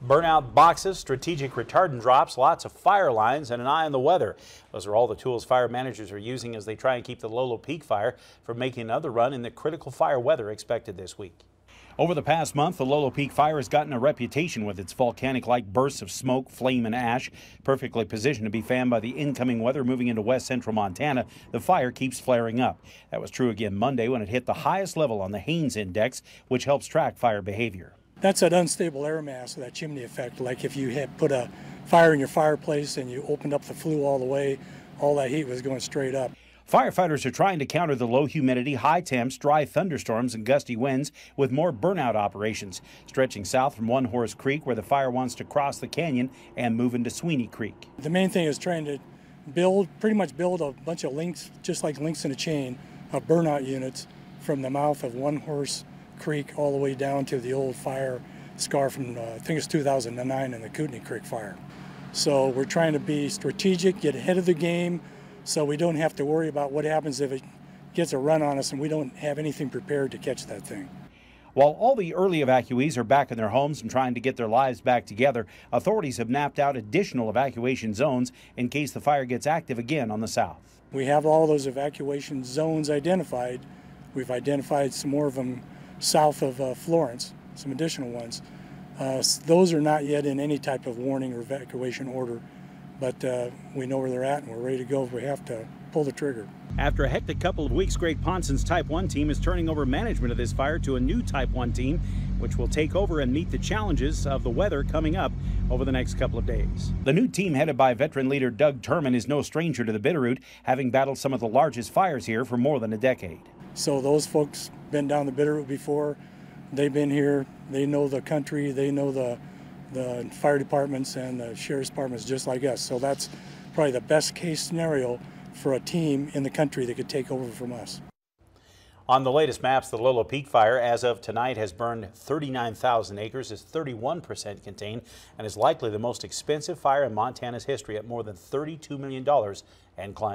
Burnout boxes, strategic retardant drops, lots of fire lines, and an eye on the weather. Those are all the tools fire managers are using as they try and keep the Lolo Peak Fire from making another run in the critical fire weather expected this week. Over the past month, the Lolo Peak Fire has gotten a reputation with its volcanic-like bursts of smoke, flame, and ash. Perfectly positioned to be fanned by the incoming weather moving into west central Montana, the fire keeps flaring up. That was true again Monday when it hit the highest level on the Haynes Index, which helps track fire behavior. That's that unstable air mass, that chimney effect. Like if you had put a fire in your fireplace and you opened up the flue all the way, all that heat was going straight up. Firefighters are trying to counter the low humidity, high temps, dry thunderstorms, and gusty winds with more burnout operations, stretching south from One Horse Creek, where the fire wants to cross the canyon and move into Sweeney Creek. The main thing is trying to pretty much build a bunch of links, just like links in a chain, of burnout units from the mouth of One Horse Creek all the way down to the old fire scar from, I think it's 2009 in the Kootenai Creek fire. So we're trying to be strategic, get ahead of the game, so we don't have to worry about what happens if it gets a run on us and we don't have anything prepared to catch that thing. While all the early evacuees are back in their homes and trying to get their lives back together, authorities have mapped out additional evacuation zones in case the fire gets active again on the south. We have all those evacuation zones identified. We've identified some more of them south of Florence, some additional ones. Those are not yet in any type of warning or evacuation order, but we know where they're at and we're ready to go if we have to pull the trigger. After a hectic couple of weeks, Greg Ponson's Type 1 team is turning over management of this fire to a new Type 1 team, which will take over and meet the challenges of the weather coming up over the next couple of days. The new team, headed by veteran leader Doug Turman, is no stranger to the Bitterroot, having battled some of the largest fires here for more than a decade. So those folks been down the Bitterroot before. They've been here. They know the country. They know the fire departments and the sheriff's departments just like us. So that's probably the best case scenario for a team in the country that could take over from us. On the latest maps, the Lolo Peak Fire, as of tonight, has burned 39,000 acres, is 31% contained, and is likely the most expensive fire in Montana's history at more than $32 million and climbing.